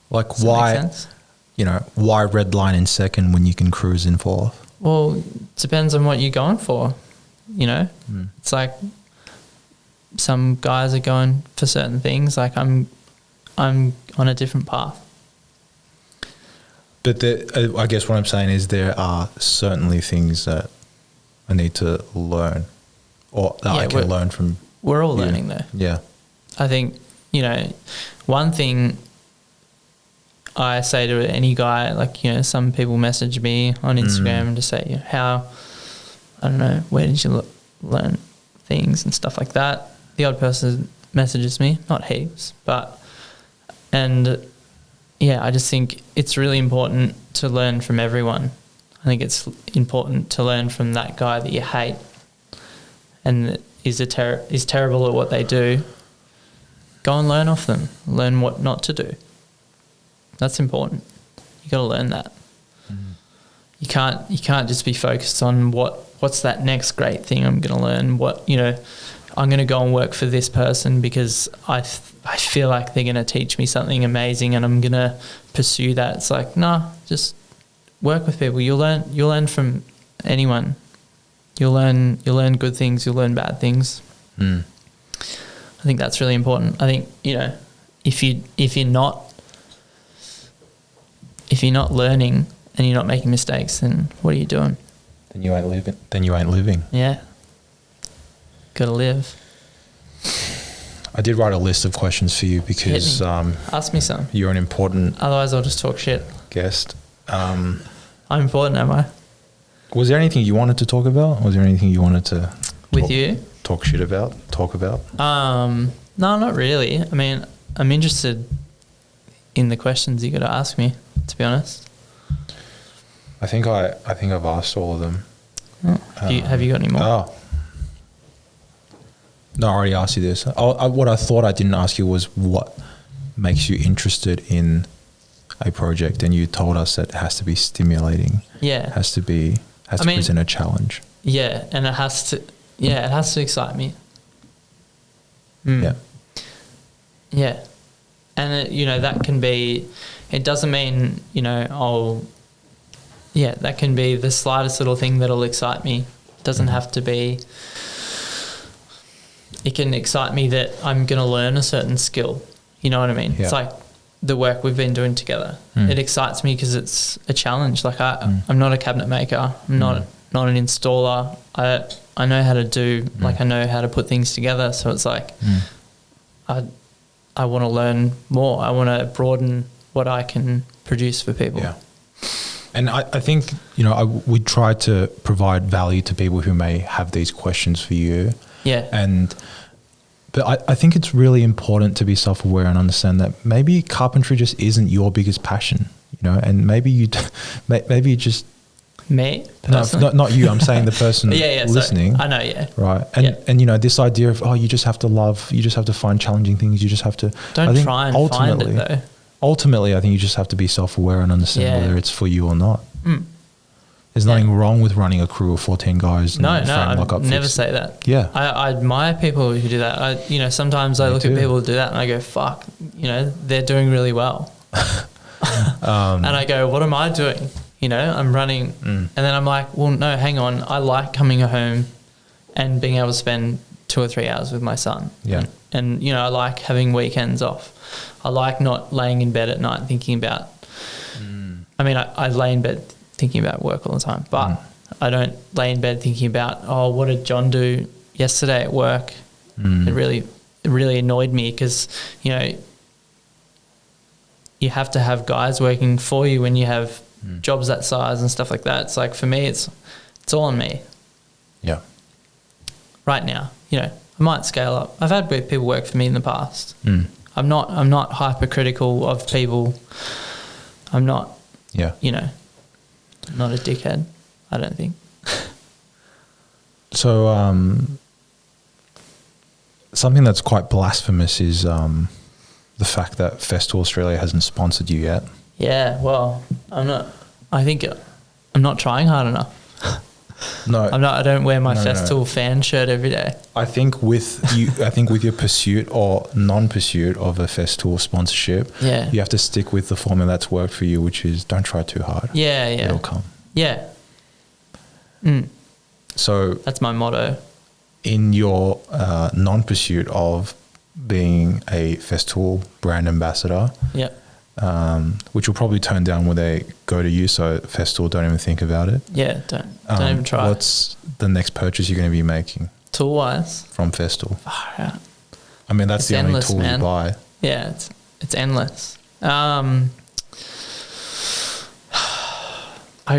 Like does why, that make sense? You know, why red line in second when you can cruise in fourth?
Well, it depends on what you're going for, you know. It's like some guys are going for certain things. Like I'm on a different path.
But I guess what I'm saying is there are certainly things that I need to learn or that I can learn from.
We're all learning though.
Yeah.
I think, you know, one thing I say to any guy, like, you know, some people message me on Instagram and just say, you know, how, I don't know, where did you learn things and stuff like that. The odd person messages me, not heaps, I just think it's really important to learn from everyone. I think it's important to learn from that guy that you hate and that is terrible at what they do. Go and learn off them. Learn what not to do. That's important. You got to learn that. You can't just be focused on what's that next great thing I'm going to learn. What, you know, I'm going to go and work for this person because I feel like they're going to teach me something amazing and I'm going to pursue that. It's like, nah, just work with people. You'll learn from anyone. You'll learn good things. You'll learn bad things. I think that's really important. I think, you know, if you're not learning and you're not making mistakes, then what are you doing?
Then you ain't living.
Yeah. Got to live.
I did write a list of questions for you because
ask me some.
You're an important.
Otherwise, I'll just talk shit.
Guest.
I'm important, am I?
Was there anything you wanted to talk about? Was there anything you wanted to talk shit about? Talk about?
No, not really. I mean, I'm interested in the questions you got to ask me, to be honest.
I think I've asked all of them.
Oh, have you got any more?
Oh. No, I already asked you this. What I thought I didn't ask you was what makes you interested in a project, and you told us that it has to be stimulating.
Yeah.
It has to present a challenge.
Yeah, and it has to excite me.
Yeah.
Yeah. And that can be, it doesn't mean, that can be the slightest little thing that'll excite me. It doesn't have to be, it can excite me that I'm going to learn a certain skill. You know what I mean? Yeah. It's like the work we've been doing together. It excites me because it's a challenge. Like I'm not a cabinet maker. I'm not an installer. I know how to do, like I know how to put things together. So it's like, I want to learn more. I want to broaden what I can produce for people.
Yeah. And I think, we try to provide value to people who may have these questions for you.
Yeah.
But I think it's really important to be self-aware and understand that maybe carpentry just isn't your biggest passion, and maybe you just...
Me?
No, not you. I'm saying the person listening.
Sorry. I know, yeah.
Right. And this idea of, you just have to find challenging things. You just have to...
Don't try and find it, though.
Ultimately, I think you just have to be self-aware and understand whether it's for you or not. There's nothing wrong with running a crew of 14 guys.
No, I never say that.
Yeah.
I admire people who do that. Sometimes I look at people who do that and I go, fuck, they're doing really well. And I go, what am I doing? I'm running. And then I'm like, well, no, hang on. I like coming home and being able to spend 2 or 3 hours with my son.
Yeah.
And I like having weekends off. I like not laying in bed at night thinking about, I lay in bed thinking about work all the time, but I don't lay in bed thinking about, what did John do yesterday at work? It really annoyed me because, you have to have guys working for you when you have jobs that size and stuff like that. It's like, for me, it's all on me.
Yeah.
Right now, I might scale up. I've had people work for me in the past. I'm not hypercritical of people. I'm not, not a dickhead, I don't think.
So something that's quite blasphemous is the fact that Festool Australia hasn't sponsored you yet.
Yeah, well, I'm not trying hard enough.
No,
I don't wear my Festool fan shirt every day.
I think with your pursuit or non-pursuit of a Festool sponsorship, you have to stick with the formula that's worked for you, which is don't try too hard.
Yeah.
It'll come.
Yeah.
So
that's my motto.
In your non-pursuit of being a Festool brand ambassador, which will probably turn down when they go to you, so Festool don't even think about it.
Yeah, don't even try.
What's the next purchase you're going to be making?
Tool-wise?
From Festool.
Far out.
I mean, that's the only tool you buy.
Yeah, it's endless. I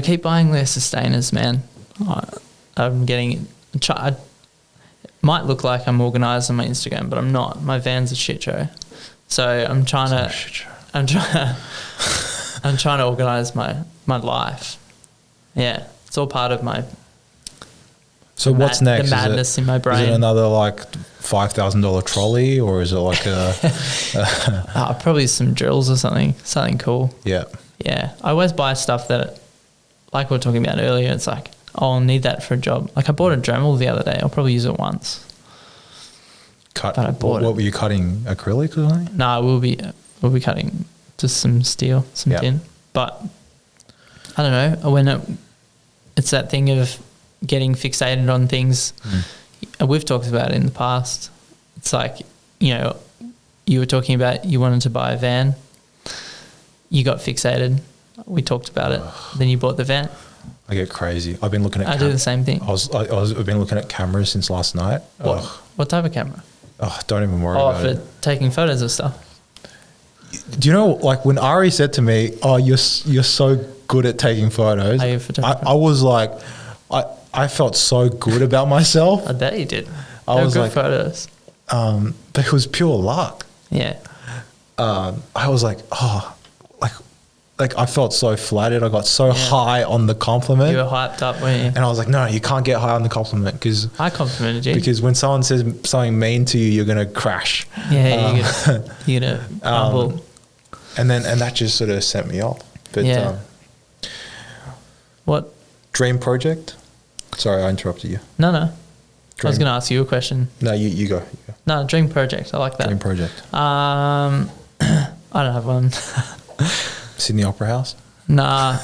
keep buying their sustainers, man. I'm getting... It might look like I'm organised on my Instagram, but I'm not. My van's a shit show. So I'm trying to organise my life. Yeah, it's all part of my...
So what's next?
The madness in my brain.
Is it another like $5,000 trolley, or is it like a...
probably some drills or something cool.
Yeah.
Yeah, I always buy stuff that, like we were talking about earlier, it's like, I'll need that for a job. Like I bought a Dremel the other day. I'll probably use it once.
But I bought it. What were you cutting? Acrylic or something?
No, we'll be cutting just some steel, some tin. But I don't know, when it's that thing of getting fixated on things. We've talked about it in the past. It's like, you were talking about you wanted to buy a van. You got fixated. We talked about it. Then you bought the van.
I get crazy. I've been looking at...
I do the same thing.
I've been looking at cameras since last night.
What type of camera?
Don't even worry about it.
For taking photos of stuff.
Do you know, like when Ari said to me, you're so good at taking photos.
Are you a photographer?
I was like, I felt so good about myself.
I bet you did.
I was
good
like,
photos.
But it was pure luck.
Yeah.
I was like, like I felt so flattered. I got so high on the compliment.
You were hyped up, weren't you?
And I was like, no, you can't get high on the compliment because
I complimented you.
Because when someone says something mean to you, you're gonna crash.
Yeah, you're gonna humble.
And that just sort of sent me off. But
what
dream project? Sorry, I interrupted you.
No. I was going to ask you a question.
No, you go.
No, dream project. I like that.
Dream project.
I don't have one.
Sydney Opera House?
Nah.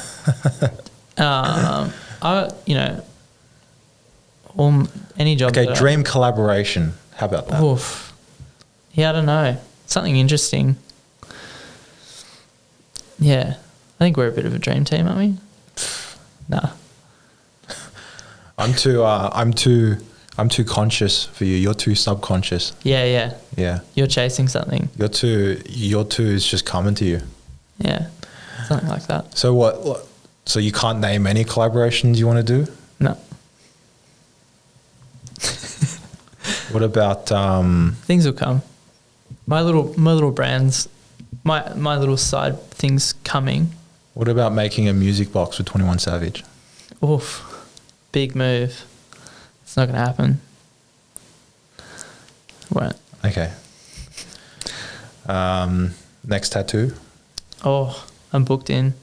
Any job.
Okay, dream collaboration. How about that?
Oof. Yeah, I don't know. Something interesting. Yeah. I think we're a bit of a dream team, aren't we? Nah.
I'm too conscious for you. You're too subconscious.
Yeah.
You're
chasing something.
Your two is just coming to you.
Yeah. Something like that.
So what so you can't name any collaborations you want to do?
No.
What about
things will come. My little brands, my little side things coming.
What about making a music box with 21 Savage?
Oof. Big move. It's not going to happen. Won't.
Okay. Next tattoo?
Oh, I'm booked in.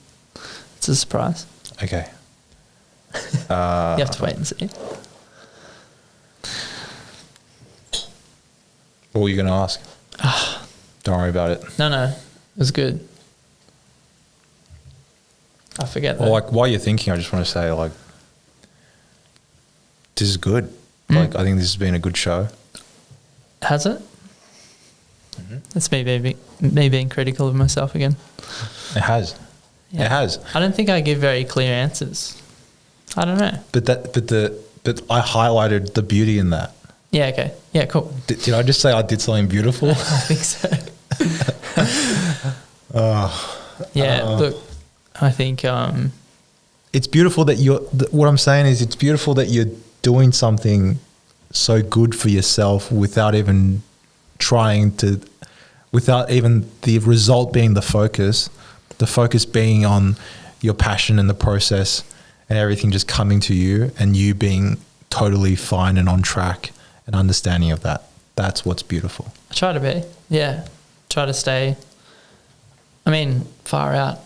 It's a surprise.
Okay.
You have to wait and see.
What were you going to ask? Don't worry about it.
No. It was good. I forget that.
Well, like, while you're thinking, I just want to say, like, this is good. Like, I think this has been a good show.
Has it? Mm-hmm. That's me being critical of myself again.
It has. Yeah. It has.
I don't think I give very clear answers. I don't know.
But I highlighted the beauty in that.
Yeah, okay. Yeah, cool.
Did I just say I did something beautiful?
I think so. Look, I think
it's beautiful that what I'm saying is it's beautiful that you're doing something so good for yourself without even the result being the focus being on your passion and the process and everything just coming to you and you being totally fine and on track and understanding of that. That's what's beautiful.
I try to be. Yeah. Try to stay, far out.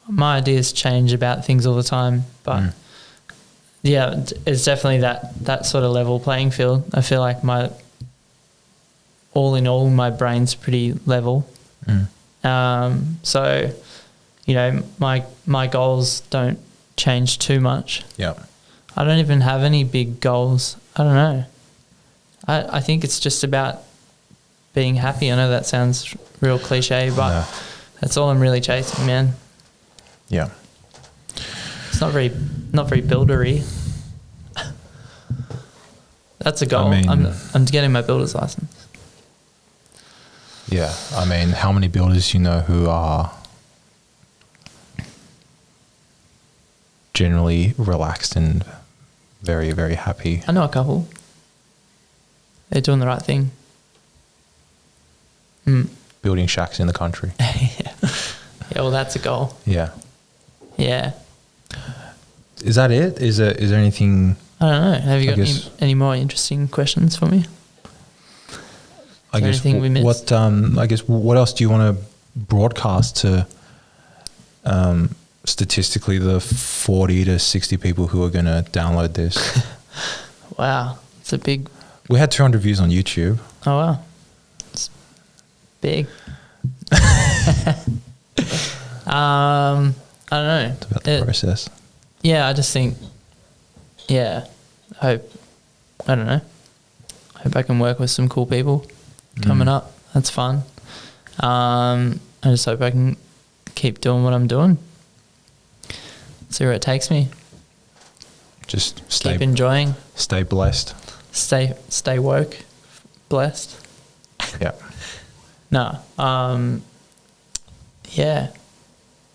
My ideas change about things all the time, but yeah, it's definitely that sort of level playing field. I feel like all in all, my brain's pretty level. So, my goals don't change too much.
Yeah.
I don't even have any big goals. I don't know. I think it's just about being happy. I know that sounds real cliche, but that's all I'm really chasing, man.
Yeah.
It's not very buildery. That's a goal. I'm getting my builder's license.
Yeah. How many builders you know who are generally relaxed and very, very happy?
I know a couple. They're doing the right thing.
Building shacks in the country.
Yeah, well, that's a goal.
Yeah.
Yeah.
Is that it? Is there anything?
I don't know. Have you got any more interesting questions for me?
I guess anything we missed? What else do you want to broadcast to statistically the 40 to 60 people who are going to download this?
Wow. It's a big...
We had 200 views on YouTube.
Oh, wow. It's big. I don't know.
It's about the process.
Yeah, I just think, I don't know. I hope I can work with some cool people coming up. That's fun. I just hope I can keep doing what I'm doing. See where it takes me.
Just
keep enjoying.
Stay blessed.
Stay woke. Blessed.
Yeah.
No. Yeah.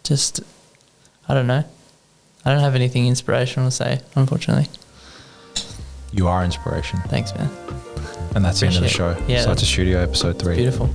Just, I don't know. I don't have anything inspirational to say, unfortunately.
You are inspiration.
Thanks, man.
And that's the end of the show.
Yeah.
Science Studio episode 3.
Beautiful.